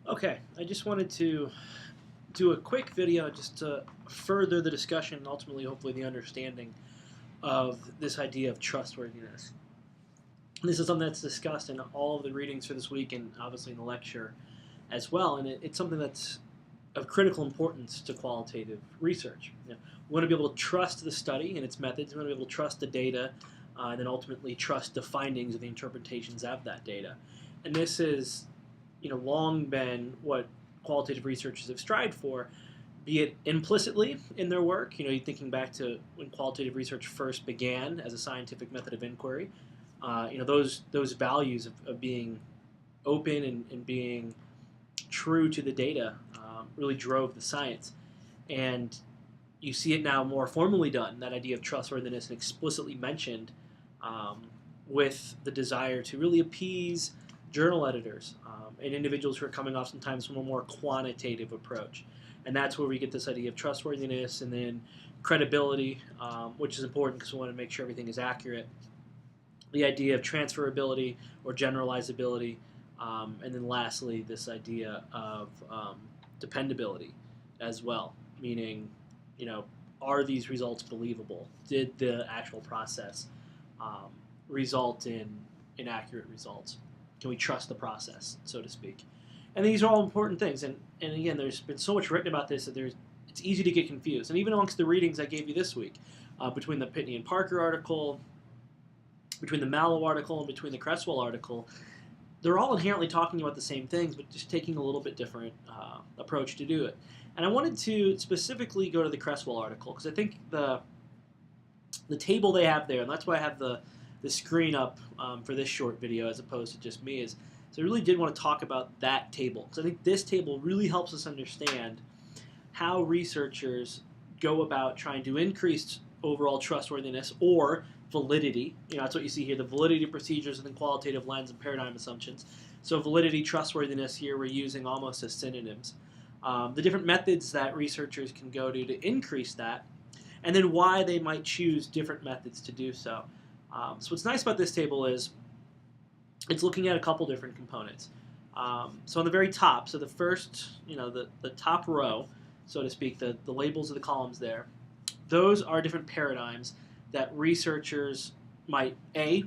Okay, I just wanted to do a quick video just to further the discussion and ultimately, hopefully, the understanding of this idea of trustworthiness. This is something that's discussed in all of the readings for this week and obviously in the lecture as well, and it's something that's of critical importance to qualitative research. We want to be able to trust the study and its methods. We want to be able to trust the data, and then ultimately trust the findings or the interpretations of that data. And this has, long been what qualitative researchers have strived for, be it implicitly in their work. You're thinking back to when qualitative research first began as a scientific method of inquiry. Those values of being open and being true to the data really drove the science. And you see it now more formally done, that idea of trustworthiness, and explicitly mentioned with the desire to really appease journal editors and individuals who are coming off sometimes from a more quantitative approach. And that's where we get this idea of trustworthiness and then credibility, which is important because we want to make sure everything is accurate. The idea of transferability or generalizability, and then lastly, this idea of dependability as well, meaning, are these results believable? Did the actual process result in inaccurate results? Can we trust the process, so to speak? And these are all important things. And again, there's been so much written about this that it's easy to get confused. And even amongst the readings I gave you this week, between the Pitney and Parker article, between the Mallow article, and between the Creswell article, they're all inherently talking about the same things, but just taking a little bit different approach to do it. And I wanted to specifically go to the Creswell article because I think the table they have there, and that's why I have the screen up for this short video as opposed to just me, is so I really did want to talk about that table because I think this table really helps us understand how researchers go about trying to increase overall trustworthiness or validity. That's what you see here, the validity procedures and then qualitative lens and paradigm assumptions. So validity, trustworthiness here we're using almost as synonyms. The different methods that researchers can go to increase that, and then why they might choose different methods to do so. So what's nice about this table is it's looking at a couple different components. So on the very top, so the first, the top row, so to speak, the labels of the columns there, those are different paradigms that researchers might,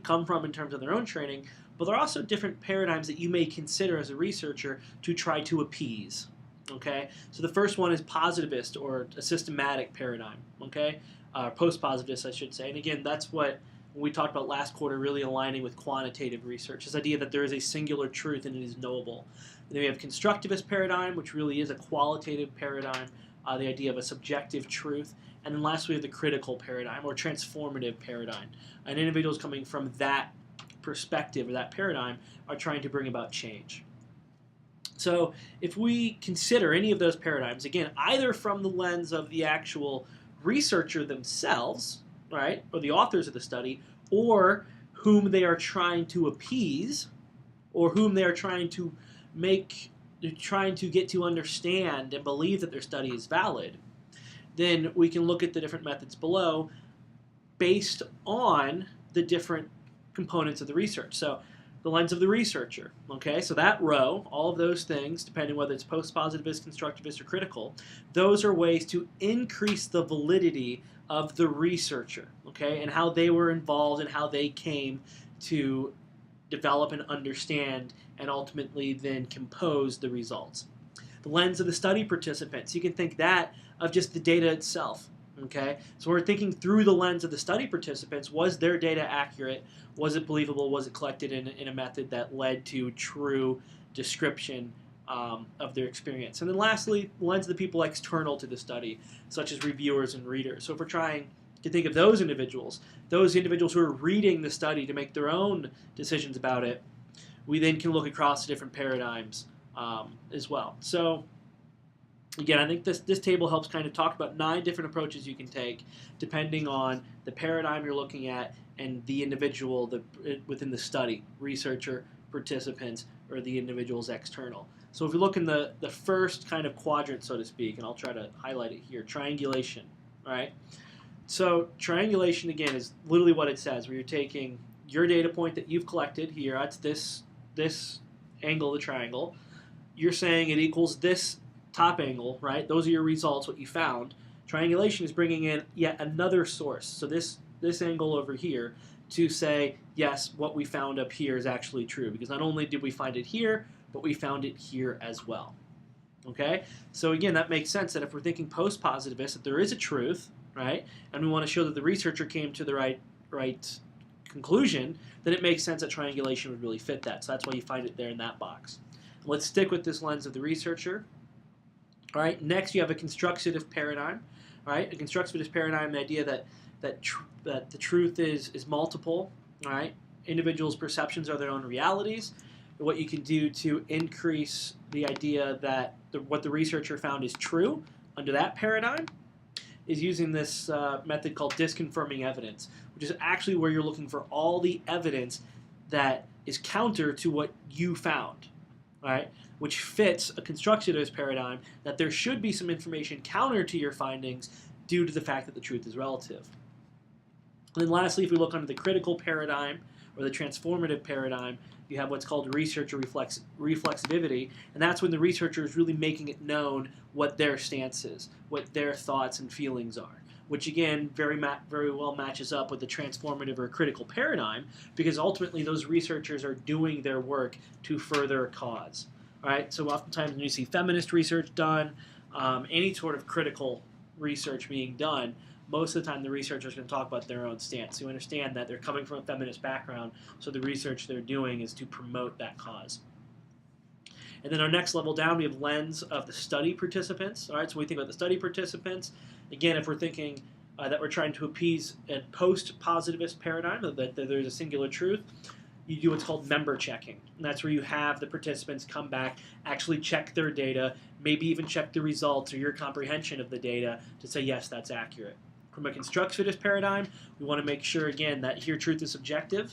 come from in terms of their own training, but they're also different paradigms that you may consider as a researcher to try to appease. Okay, so the first one is positivist or a systematic paradigm. Okay, post-positivist, I should say. And again, that's what we talked about last quarter, really aligning with quantitative research. This idea that there is a singular truth and it is knowable. And then we have constructivist paradigm, which really is a qualitative paradigm. The idea of a subjective truth. And then last we have the critical paradigm or transformative paradigm. And individuals coming from that perspective or that paradigm are trying to bring about change. So if we consider any of those paradigms, again, either from the lens of the actual researcher themselves, right, or the authors of the study, or whom they are trying to appease, or whom they are trying to get to understand and believe that their study is valid, then we can look at the different methods below based on the different components of the research. So the lens of the researcher, okay, so that row, all of those things, depending whether it's post-positivist, constructivist, or critical, those are ways to increase the validity of the researcher, okay, and how they were involved and how they came to develop and understand and ultimately then compose the results. The lens of the study participants, you can think that of just the data itself. Okay, so we're thinking through the lens of the study participants. Was their data accurate? Was it believable? Was it collected in a method that led to true description of their experience? And then lastly, the lens of the people external to the study, such as reviewers and readers. So if we're trying to think of those individuals who are reading the study to make their own decisions about it, we then can look across the different paradigms as well. So again, I think this table helps kind of talk about 9 different approaches you can take depending on the paradigm you're looking at and the individual within the study, researcher, participants, or the individual's external. So if you look in the first kind of quadrant, so to speak, and I'll try to highlight it here, triangulation, right? So triangulation, again, is literally what it says, where you're taking your data point that you've collected here, that's this angle of the triangle, you're saying it equals this top angle, right? Those are your results, what you found. Triangulation is bringing in yet another source. So this angle over here to say, yes, what we found up here is actually true, because not only did we find it here, but we found it here as well. Okay? So again, that makes sense that if we're thinking post-positivist, that there is a truth, right? And we want to show that the researcher came to the right conclusion, then it makes sense that triangulation would really fit that. So that's why you find it there in that box. Let's stick with this lens of the researcher. All right, next you have a constructivist paradigm. All right, a constructivist paradigm, the idea that the truth is multiple. All right, individuals' perceptions are their own realities. What you can do to increase the idea that what the researcher found is true under that paradigm is using this method called disconfirming evidence, which is actually where you're looking for all the evidence that is counter to what you found. Right, which fits a constructivist paradigm that there should be some information counter to your findings due to the fact that the truth is relative. And then lastly, if we look under the critical paradigm or the transformative paradigm, you have what's called researcher reflexivity, and that's when the researcher is really making it known what their stance is, what their thoughts and feelings are, which again very well matches up with the transformative or critical paradigm, because ultimately those researchers are doing their work to further a cause. All right, so oftentimes when you see feminist research done, any sort of critical research being done, most of the time the researcher is going to talk about their own stance. So you understand that they're coming from a feminist background, so the research they're doing is to promote that cause. And then our next level down, we have lens of the study participants. All right, so when we think about the study participants, again, if we're thinking that we're trying to appease a post-positivist paradigm, that there's a singular truth, you do what's called member checking. And that's where you have the participants come back, actually check their data, maybe even check the results or your comprehension of the data to say, yes, that's accurate. From a constructivist paradigm, we want to make sure, again, that here truth is subjective.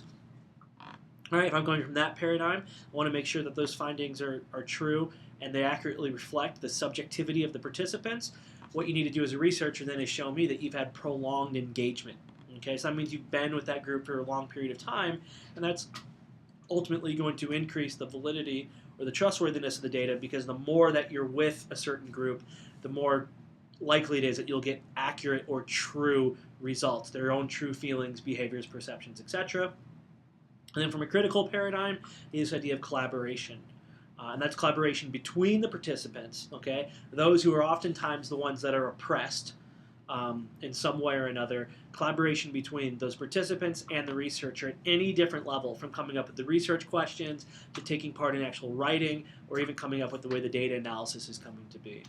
All right, if I'm going from that paradigm, I want to make sure that those findings are true and they accurately reflect the subjectivity of the participants. What you need to do as a researcher then is show me that you've had prolonged engagement. Okay, so that means you've been with that group for a long period of time, and that's ultimately going to increase the validity or the trustworthiness of the data, because the more that you're with a certain group, the more likely it is that you'll get accurate or true results, their own true feelings, behaviors, perceptions, etc. And then from a critical paradigm, is this idea of collaboration. And that's collaboration between the participants, okay? Those who are oftentimes the ones that are oppressed in some way or another. Collaboration between those participants and the researcher at any different level, from coming up with the research questions to taking part in actual writing, or even coming up with the way the data analysis is coming to be.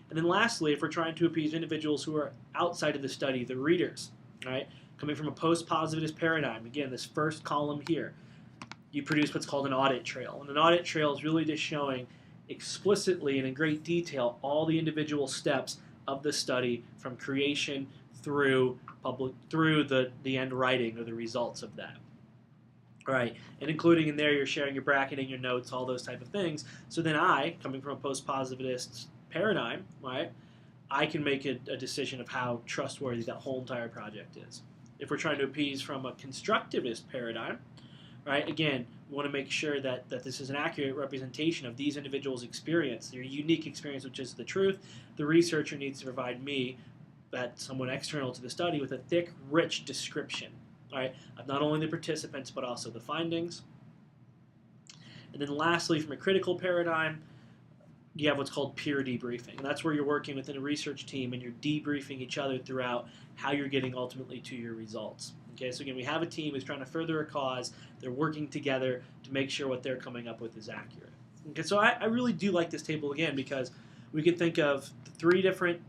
And then lastly, if we're trying to appease individuals who are outside of the study, the readers, right? Coming from a post-positivist paradigm, again, this first column here, you produce what's called an audit trail. And an audit trail is really just showing explicitly and in great detail all the individual steps of the study from creation through the end writing or the results of that. Right, and including in there, you're sharing your bracketing, your notes, all those type of things. So then I, coming from a post-positivist paradigm, right, I can make a decision of how trustworthy that whole entire project is. If we're trying to appease from a constructivist paradigm, right, again, we want to make sure that this is an accurate representation of these individuals' experience, their unique experience, which is the truth. The researcher needs to provide me, that someone external to the study, with a thick, rich description, right, of not only the participants but also the findings. And then lastly, from a critical paradigm, you have what's called peer debriefing. And that's where you're working within a research team and you're debriefing each other throughout how you're getting ultimately to your results. Okay, so again, we have a team who's trying to further a cause. They're working together to make sure what they're coming up with is accurate. Okay, so I really do like this table, again, because we can think of the three different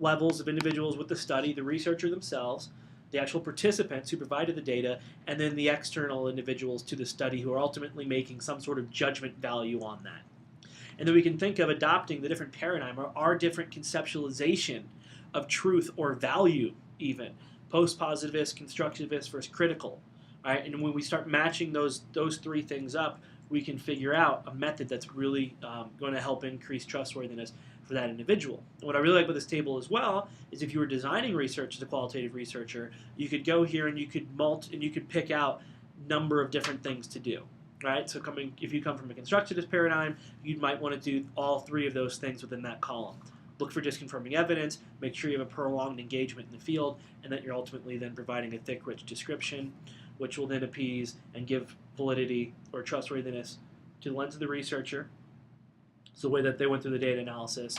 levels of individuals with the study: the researcher themselves, the actual participants who provided the data, and then the external individuals to the study who are ultimately making some sort of judgment value on that. And then we can think of adopting the different paradigm or our different conceptualization of truth or value, even post-positivist, constructivist versus critical. Right? And when we start matching those three things up, we can figure out a method that's really going to help increase trustworthiness for that individual. And what I really like about this table as well is if you were designing research as a qualitative researcher, you could go here and you could pick out a number of different things to do. Right? So if you come from a constructivist paradigm, you might want to do all three of those things within that column. Look for disconfirming evidence, make sure you have a prolonged engagement in the field, and that you're ultimately then providing a thick, rich description, which will then appease and give validity or trustworthiness to the lens of the researcher. So the way that they went through the data analysis,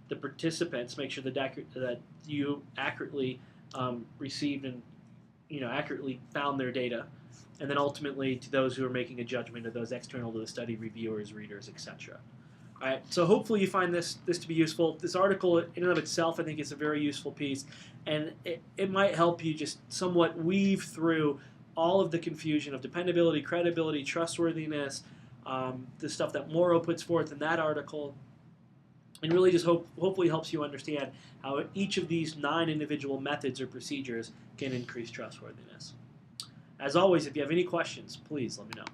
the participants, make sure that you accurately received and accurately found their data, and then ultimately to those who are making a judgment, of those external to the study, reviewers, readers, etc. All right, so hopefully you find this to be useful. This article in and of itself, I think, is a very useful piece, and it might help you just somewhat weave through all of the confusion of dependability, credibility, trustworthiness, the stuff that Morrow puts forth in that article, and really just hopefully helps you understand how each of these 9 individual methods or procedures can increase trustworthiness. As always, if you have any questions, please let me know.